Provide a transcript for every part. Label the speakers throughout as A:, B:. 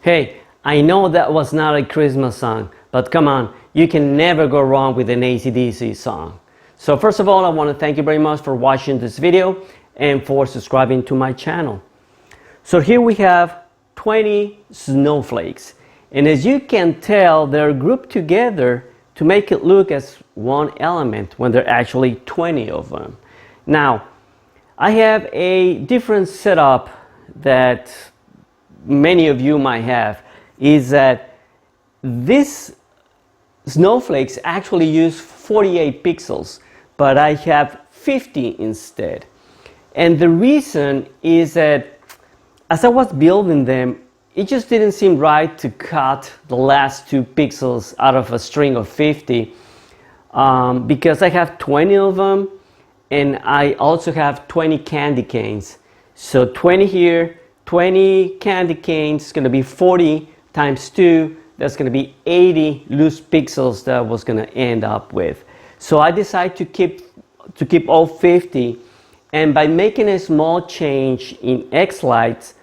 A: Hey, I know that was not a Christmas song, but come on, you can never go wrong with an AC/DC song. So first of all, I want to thank you very much for watching this video and for subscribing to my channel. So here we have 20 snowflakes, and as you can tell, they're grouped together to make it look as one element when there are actually 20 of them. Now, I have a different setup that many of you might have, is that these snowflakes actually use 48 pixels, but I have 50 instead. And the reason is that as I was building them, it just didn't seem right to cut the last 2 pixels out of a string of 50 because I have 20 of them, and I also have 20 candy canes. So 20 here, 20 candy canes is going to be 40 times 2. That's going to be 80 loose pixels that I was going to end up with. So I decided to keep all 50, and by making a small change in xLights,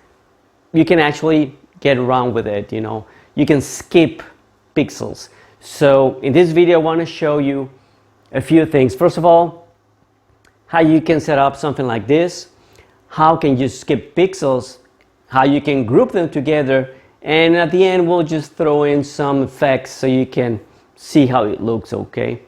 A: you can actually get around with it. You can skip pixels. So in this video, I want to show you a few things. First of all, how you can set up something like this, how can you skip pixels, how you can group them together, and at the end we'll just throw in some effects so you can see how it looks, okay?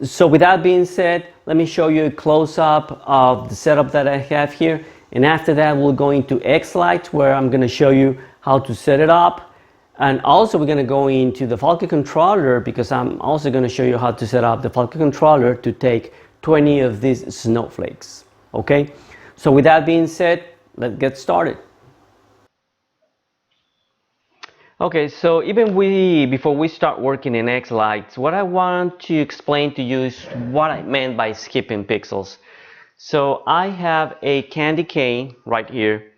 A: So with that being said, let me show you a close-up of the setup that I have here, and after that we'll go into xLights, where I'm going to show you how to set it up, and also we're going to go into the Falcon Controller, because I'm also going to show you how to set up the Falcon Controller to take 20 of these snowflakes, okay? So with that being said, let's get started. Okay, so before we start working in xLights, what I want to explain to you is what I meant by skipping pixels. So I have a candy cane right here,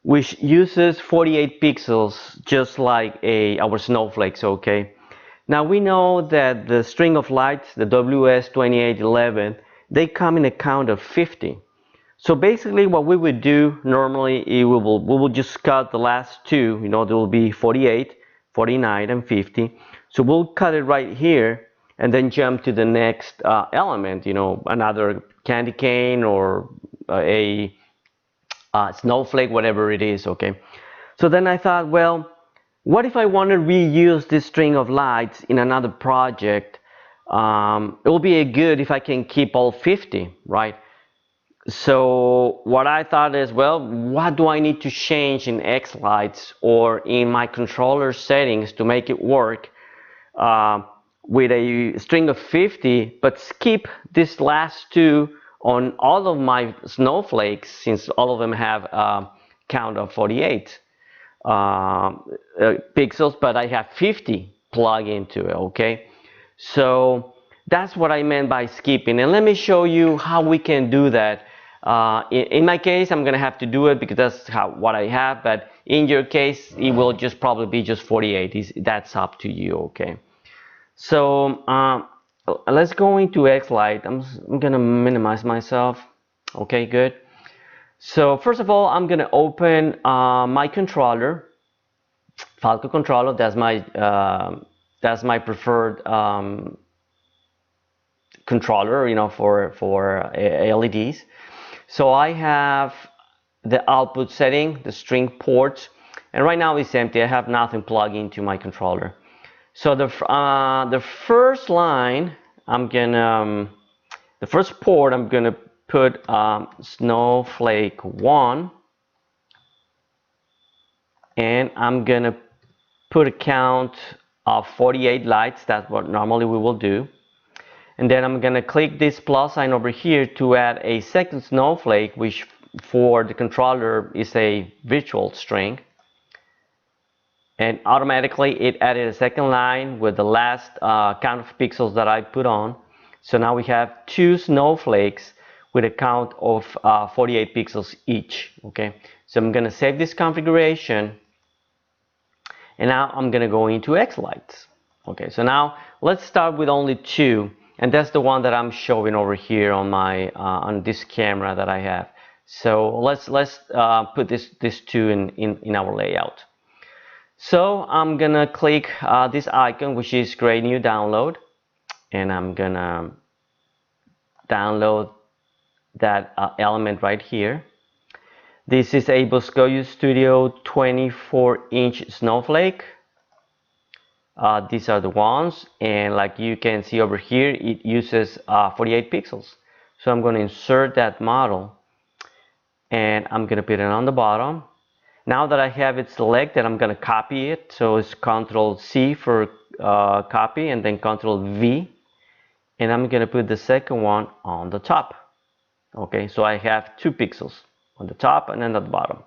A: which uses 48 pixels, just like our snowflakes, okay? Now we know that the string of lights, the WS2811, they come in a count of 50. So basically what we would do normally is we will just cut the last 2, there will be 48, 49, and 50. So we'll cut it right here and then jump to the next element, another candy cane or a snowflake, whatever it is, okay? So then I thought, well, what if I want to reuse this string of lights in another project? It will be good if I can keep all 50, right? So what I thought is, well, what do I need to change in xLights or in my controller settings to make it work with a string of 50, but skip this last 2 on all of my snowflakes, since all of them have a count of 48 pixels, but I have 50 plug into it, okay? So that's what I meant by skipping, and let me show you how we can do that. In my case, I'm gonna have to do it because that's what I have, but in your case, it will just probably be just 48. That's up to you, okay? So let's go into xLight. I'm gonna minimize myself. Okay, good. So first of all, I'm gonna open my controller, Falcon Controller. That's my preferred controller, for LEDs. So I have the output setting, the string ports, and right now it's empty. I have nothing plugged into my controller. So the first line, the first port, I'm gonna put snowflake 1, and I'm gonna put a count of 48 lights. That's what normally we will do. And then I'm gonna click this plus sign over here to add a second snowflake, which for the controller is a virtual string. And automatically it added a second line with the last count of pixels that I put on. So now we have 2 snowflakes with a count of 48 pixels each, okay? So I'm gonna save this configuration, and now I'm gonna go into xLights. Okay, so now let's start with only 2. And that's the one that I'm showing over here on my on this camera that I have. So let's put this 2 in our layout. So I'm gonna click this icon, which is create new download, and I'm gonna download that element right here. This is a Boscoyo Studio 24-inch snowflake. These are the ones, and like you can see over here, it uses 48 pixels. So I'm going to insert that model, and I'm going to put it on the bottom. Now that I have it selected, I'm going to copy it. So it's Control C for copy, and then Control V, and I'm going to put the second one on the top. Okay, so I have 2 pixels on the top and then at the bottom.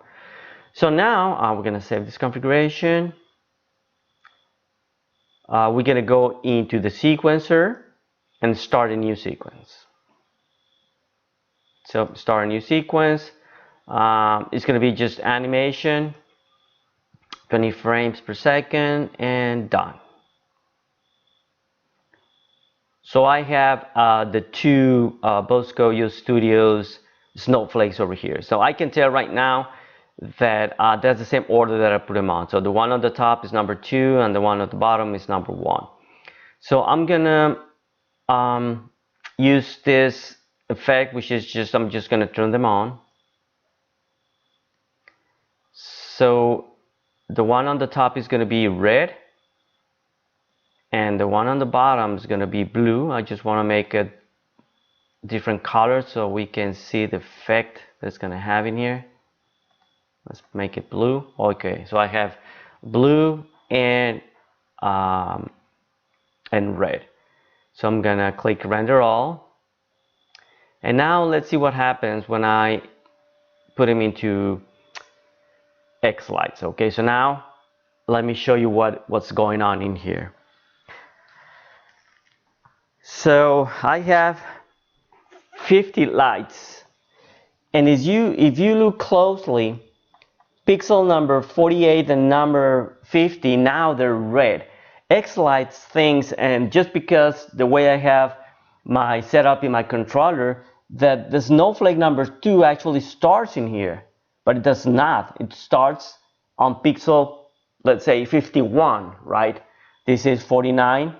A: So now we're going to save this configuration. We're going to go into the sequencer and start a new sequence. So start a new sequence. It's going to be just animation, 20 frames per second, and done. So I have the 2 Boscoyo Studios snowflakes over here. So I can tell right now that that's the same order that I put them on. So the one on the top is number 2 and the one at the bottom is number 1. So I'm gonna use this effect, which is just, I'm just gonna turn them on. So the one on the top is gonna be red, and the one on the bottom is gonna be blue. I just wanna make a different color so we can see the effect that's gonna have in here. Let's make it blue. Okay, so I have blue and red. So I'm gonna click render all, and now let's see what happens when I put them into xLights. Okay, so now let me show you what's going on in here. So I have 50 lights, and if you look closely, pixel number 48 and number 50, now they're red. xLights thinks, and just because the way I have my setup in my controller, that the snowflake number 2 actually starts in here, but it does not. It starts on pixel, let's say 51, right? This is 49,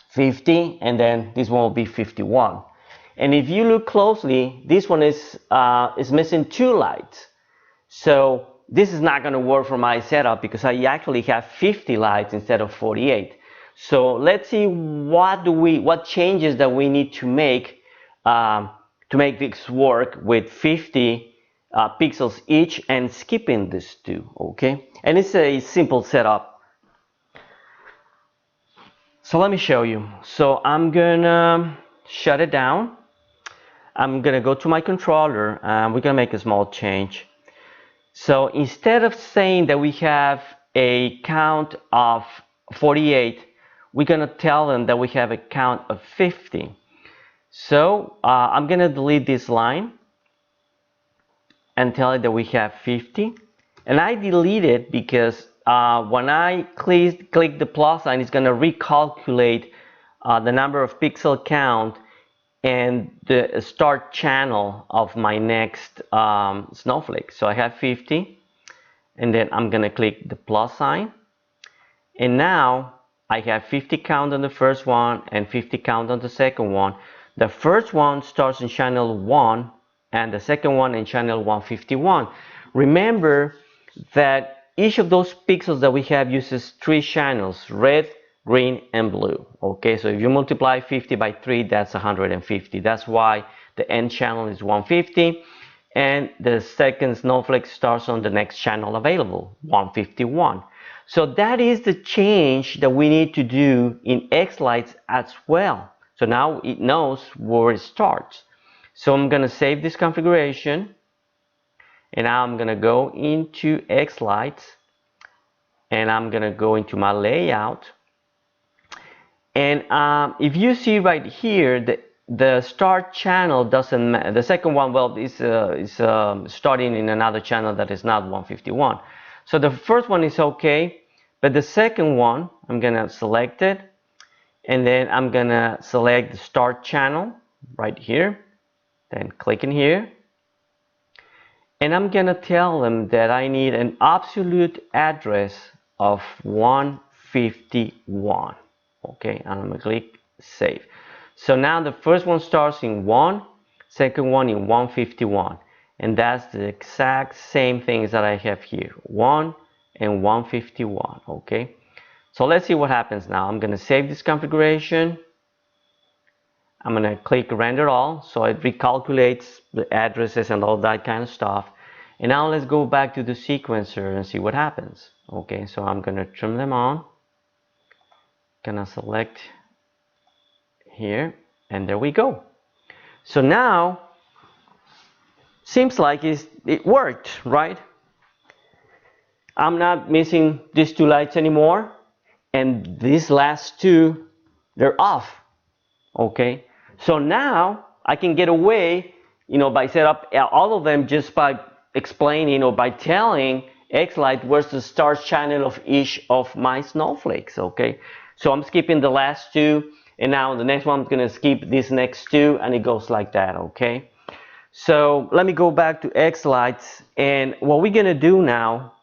A: 50, and then this one will be 51. And if you look closely, this one is missing 2 lights. So this is not going to work for my setup because I actually have 50 lights instead of 48. So let's see what changes that we need to make this work with 50 pixels each and skipping this 2. Okay, and it's a simple setup. So let me show you. So I'm gonna shut it down. I'm gonna go to my controller and we're gonna make a small change. So instead of saying that we have a count of 48, we're gonna tell them that we have a count of 50. So I'm gonna delete this line and tell it that we have 50. And I delete it because when I click the plus sign, it's gonna recalculate the number of pixel count and the start channel of my next snowflake. So I have 50, and then I'm gonna click the plus sign, and now I have 50 count on the first one and 50 count on the second one. The first one starts in channel 1 and the second one in channel 151. Remember that each of those pixels that we have uses 3 channels: red, green, and blue. Okay, so if you multiply 50 by 3, that's 150. That's why the end channel is 150, and the second snowflake starts on the next channel available, 151. So that is the change that we need to do in xLights as well. So now it knows where it starts. So I'm gonna save this configuration, and now I'm gonna go into xLights, and I'm gonna go into my layout. And if you see right here, the start channel doesn't matter. The second one, well, is starting in another channel that is not 151. So the first one is okay, but the second one, I'm gonna select it, and then I'm gonna select the start channel right here, then click in here, and I'm gonna tell them that I need an absolute address of 151. Okay, and I'm gonna click save. So now the first one starts in 1, second one in 151, and that's the exact same things that I have here, 1 and 151. Okay, so let's see what happens now. I'm gonna save this configuration. I'm gonna click render all, so it recalculates the addresses and all that kind of stuff. And now let's go back to the sequencer and see what happens. Okay, so I'm gonna trim them on. Gonna select here, and there we go. So now seems like it worked, right? I'm not missing these two lights anymore, and these last two, they're off. Okay, so now I can get away, by set up all of them just by explaining or by telling xLight where's the start channel of each of my snowflakes. Okay, so I'm skipping the last two, and now the next one I'm gonna skip these next two, and it goes like that. Okay, so let me go back to xLights, and what we're gonna do now,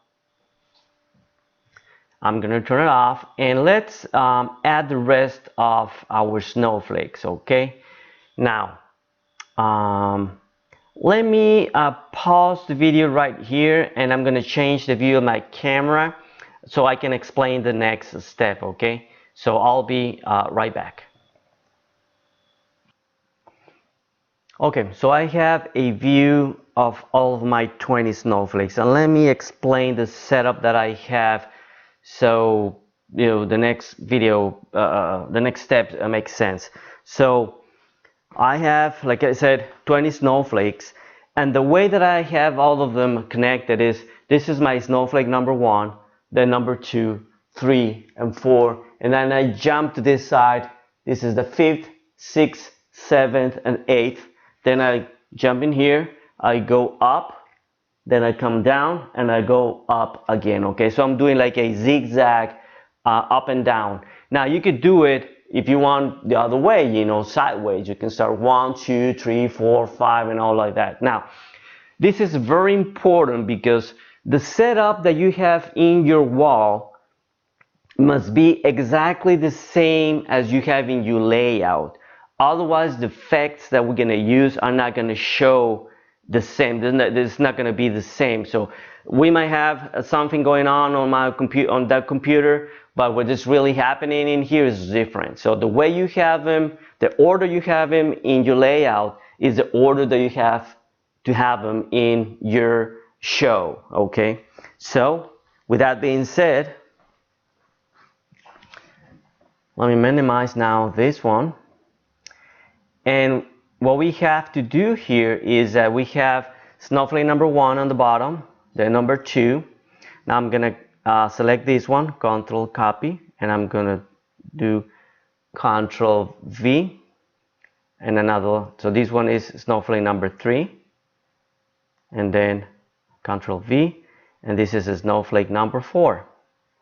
A: I'm gonna turn it off, and let's add the rest of our snowflakes. Okay, now let me pause the video right here, and I'm gonna change the view of my camera so I can explain the next step. Okay, so I'll be right back. Okay, so I have a view of all of my 20 snowflakes, and let me explain the setup that I have, so the next video, the next step makes sense. So I have, like I said, 20 snowflakes, and the way that I have all of them connected is, this is my snowflake number 1, then number 2, 3, and 4, and then I jump to this side. This is the 5th, 6th, 7th, and 8th. Then I jump in here, I go up, then I come down, and I go up again. Okay, so I'm doing like a zigzag up and down. Now you could do it if you want the other way, sideways. You can start 1, 2, 3, 4, 5, and all like that. Now this is very important because the setup that you have in your wall must be exactly the same as you have in your layout. Otherwise, the effects that we're gonna use are not gonna show the same. It's not gonna be the same. So we might have something going on my computer, on that computer, but what is really happening in here is different. So the way you have them, the order you have them in your layout is the order that you have to have them in your show. Okay. So with that being said, let me minimize now this one. And what we have to do here is that we have snowflake number 1 on the bottom, then number 2. Now I'm gonna select this one, Control copy, and I'm gonna do Control V, and another. So this one is snowflake number 3, and then Control V, and this is a snowflake number 4.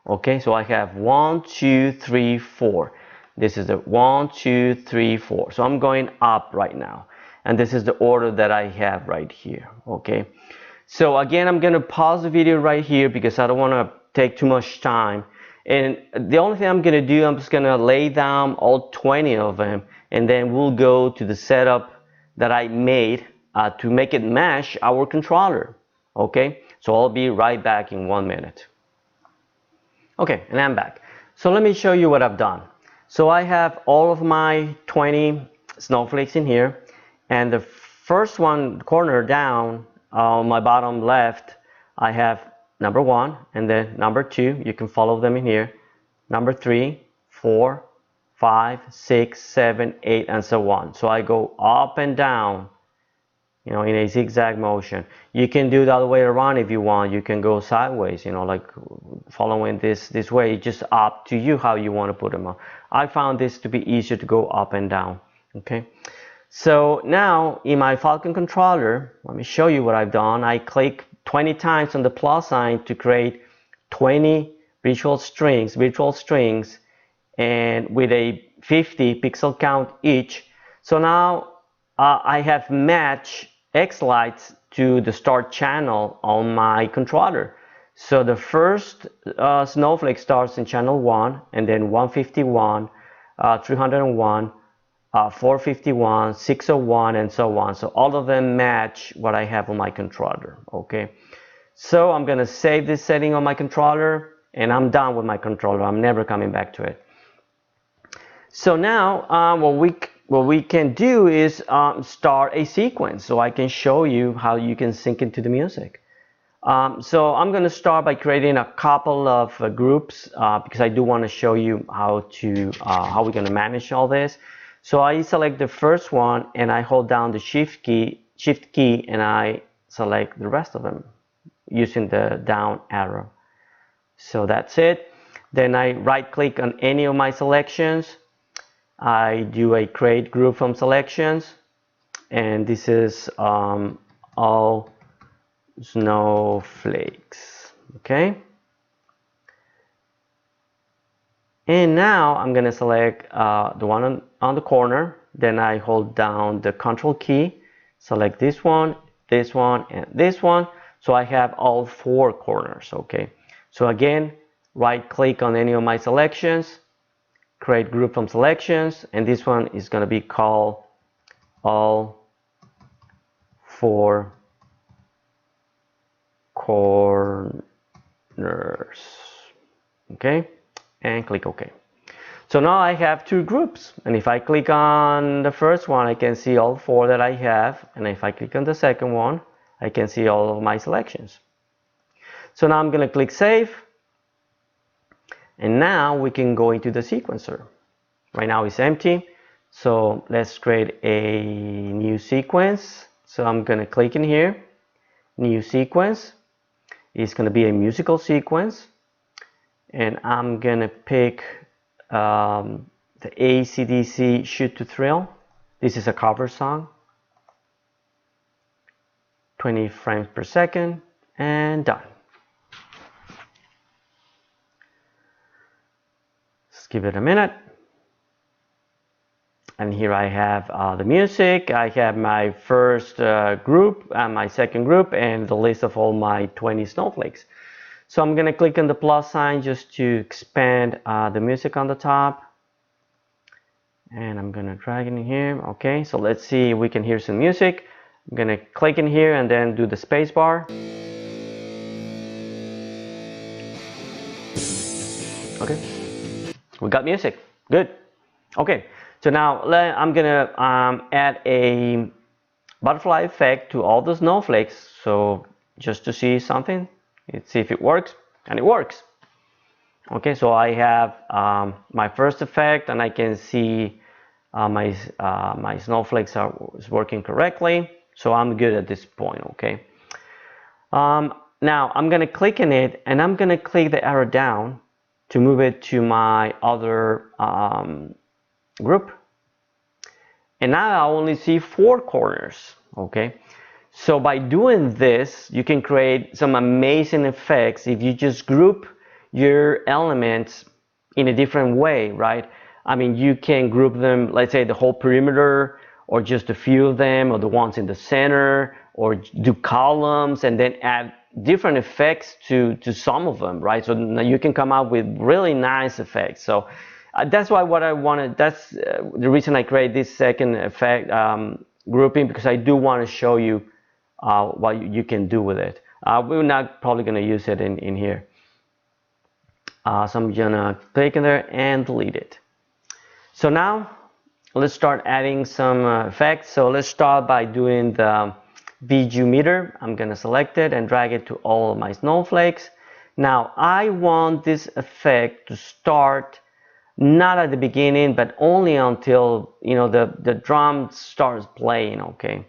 A: Okay, so I have 1, 2, 3, 4. This is the 1, 2, 3, 4. So I'm going up right now, and this is the order that I have right here. Okay, so again, I'm gonna pause the video right here because I don't want to take too much time, and the only thing I'm gonna do, I'm just gonna lay down all 20 of them, and then we'll go to the setup that I made to make it match our controller. Okay, so I'll be right back in 1 minute. Okay, and I'm back. So let me show you what I've done. So I have all of my 20 snowflakes in here, and the first one corner down on my bottom left, I have number 1, and then number 2. You can follow them in here. Number 3, 4, 5, 6, 7, 8, and so on. So I go up and down, in a zigzag motion. You can do the other way around if you want. You can go sideways, like following this way. It's just up to you how you want to put them on. I found this to be easier to go up and down. Okay, so now in my Falcon controller, let me show you what I've done. I click 20 times on the plus sign to create 20 virtual strings, and with a 50 pixel count each. So now I have matched xLights to the start channel on my controller. So the first snowflake starts in channel 1, and then 151, 301, 451, 601, and so on. So all of them match what I have on my controller. Okay, so I'm gonna save this setting on my controller, and I'm done with my controller. I'm never coming back to it. So now what we can do is start a sequence, so I can show you how you can sync into the music. So I'm going to start by creating a couple of groups because I do want to show you how we're going to manage all this. So I select the first one and I hold down the shift key and I select the rest of them using the down arrow. So that's it. Then I right click on any of my selections. I do a create group from selections, and this is all snowflakes. Okay, and now I'm gonna select the one on the corner. Then I hold down the control key, select this one, and this one, so I have all 4 corners. Okay, so again, right click on any of my selections, create group from selections, and this one is going to be called all 4 corners. Okay, and click OK. So now I have 2 groups, and if I click on the first one, I can see all 4 that I have, and if I click on the second one, I can see all of my selections. So now I'm going to click Save, and now we can go into the sequencer. Right now it's empty, so let's create a new sequence. So I'm going to click in here, new sequence. It's going to be a musical sequence, and I'm going to pick the AC/DC Shoot to Thrill. This is a cover song, 20 frames per second, and done. Let's give it a minute. And here I have the music, I have my first group, my second group, and the list of all my 20 snowflakes. So I'm going to click on the plus sign just to expand the music on the top. And I'm going to drag it in here. Okay, so let's see if we can hear some music. I'm going to click in here and then do the space bar. Okay, we got music. Good. Okay. So now I'm gonna add a butterfly effect to all the snowflakes. So just to see something, let's see if it works, and it works. Okay, so I have my first effect, and I can see my snowflakes is working correctly. So I'm good at this point. Okay. Now I'm gonna click in it, and I'm gonna click the arrow down to move it to my other group, and now I only see 4 corners. Okay, so by doing this you can create some amazing effects if you just group your elements in a different way, right? I mean, you can group them, let's say the whole perimeter, or just a few of them, or the ones in the center, or do columns and then add different effects to some of them, right? So now you can come up with really nice effects. So that's why what I wanted, that's the reason I create this second effect grouping, because I do want to show you what you can do with it. We're not probably going to use it in here. So I'm going to click in there and delete it. So now let's start adding some effects. So let's start by doing the VG meter. I'm going to select it and drag it to all of my snowflakes. Now I want this effect to start not at the beginning, but only until, you know, the drum starts playing. Okay,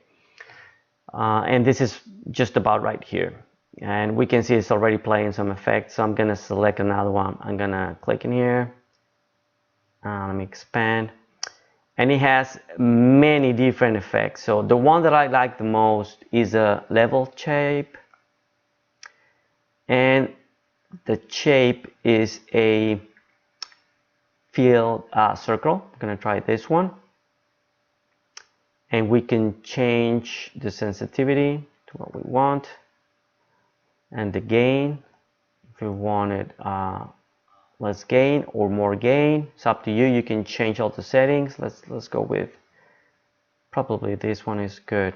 A: and this is just about right here, and we can see it's already playing some effects. So I'm gonna select another one. I'm gonna click in here, let me expand, and it has many different effects. So the one that I like the most is a level shape, and the shape is a field circle. I'm gonna try this one, and we can change the sensitivity to what we want and the gain. If you want it less gain or more gain, it's up to you. You can change all the settings. Let's go with probably this one is good.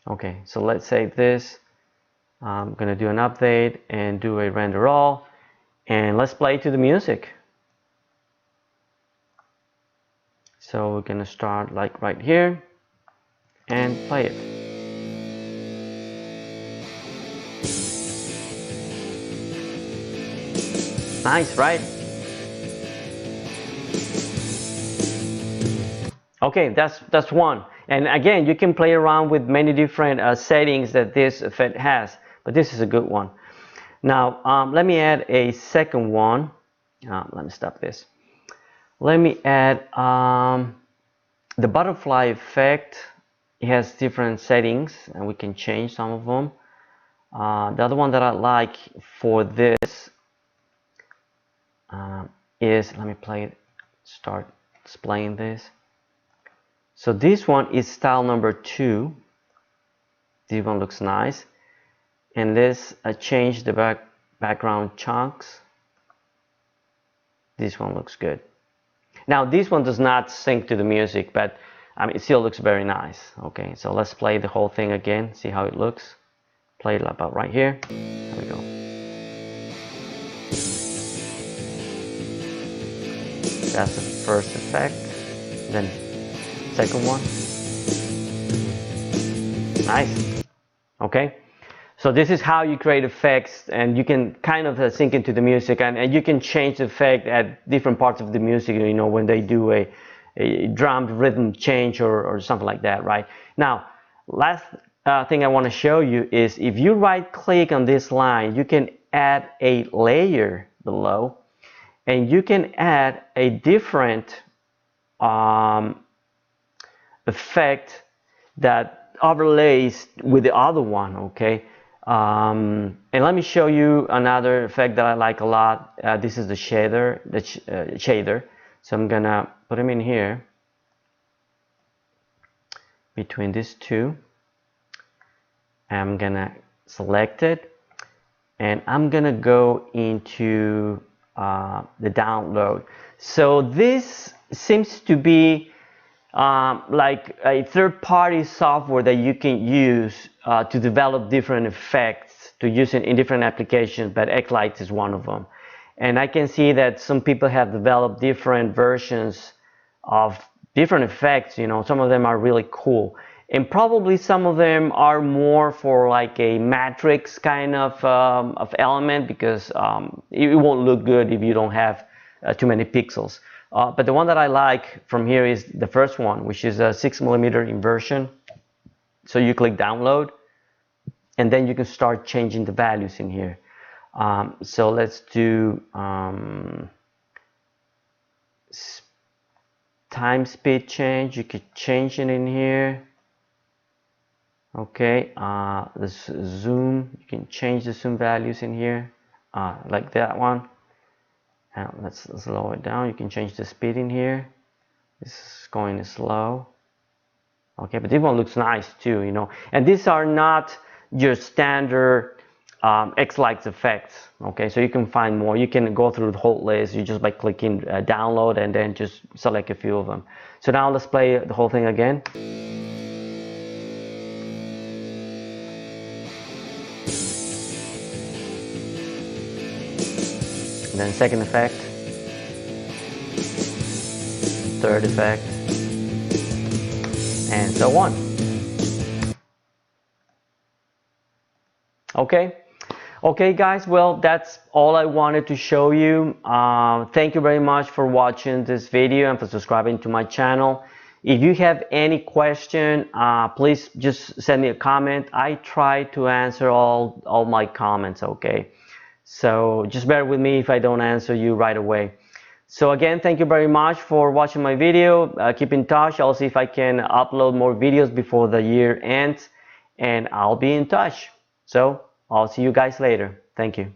A: Okay, so let's save this. I'm gonna do an update and do a render all, and let's play to the music. So we're gonna start like right here and play it. Nice, right? Okay, that's one. And again, you can play around with many different settings that this effect has, but this is a good one. Now, let me add a second one. Let me stop this. Let me add the butterfly effect. It has different settings, and we can change some of them. The other one that I like for this is, let me play it, start displaying this. So this one is style number 2. This one looks nice. And let's change the background chunks. This one looks good. Now this one does not sync to the music, but I mean, it still looks very nice. Okay, so let's play the whole thing again, see how it looks. Play it about right here. There we go. That's the first effect. Then second one. Nice. Okay. So this is how you create effects, and you can kind of sync into the music, and you can change the effect at different parts of the music, you know, when they do a drum rhythm change or something like that, right? Now, last thing I want to show you is if you right click on this line, you can add a layer below, and you can add a different effect that overlays with the other one, okay? And let me show you another effect that I like a lot. This is the shader, shader. So I'm gonna put him in here between these two. I'm gonna select it, and I'm gonna go into the download. So this seems to be like a third-party software that you can use to develop different effects to use in different applications, but xLights is one of them. And I can see that some people have developed different versions of different effects. You know, some of them are really cool, and probably some of them are more for like a matrix kind of element, because it won't look good if you don't have too many pixels. But the one that I like from here is the first one, which is a 6mm inversion. So you click download, and then you can start changing the values in here. So let's do time speed change. You could change it in here. Okay, the zoom, you can change the zoom values in here, like that one. Let's slow it down. You can change the speed in here. This is going slow. Okay, but this one looks nice too, you know. And these are not your standard xLights effects. Okay, so you can find more. You can go through the whole list. You just by clicking download and then just select a few of them. So now let's play the whole thing again. And then second effect, third effect, and so on. Okay guys, well, that's all I wanted to show you. Thank you very much for watching this video and for subscribing to my channel. If you have any question, please just send me a comment. I try to answer all my comments, okay? So just bear with me if I don't answer you right away. So again, thank you very much for watching my video. Keep in touch. I'll see if I can upload more videos before the year ends, and I'll be in touch. So I'll see you guys later. Thank you.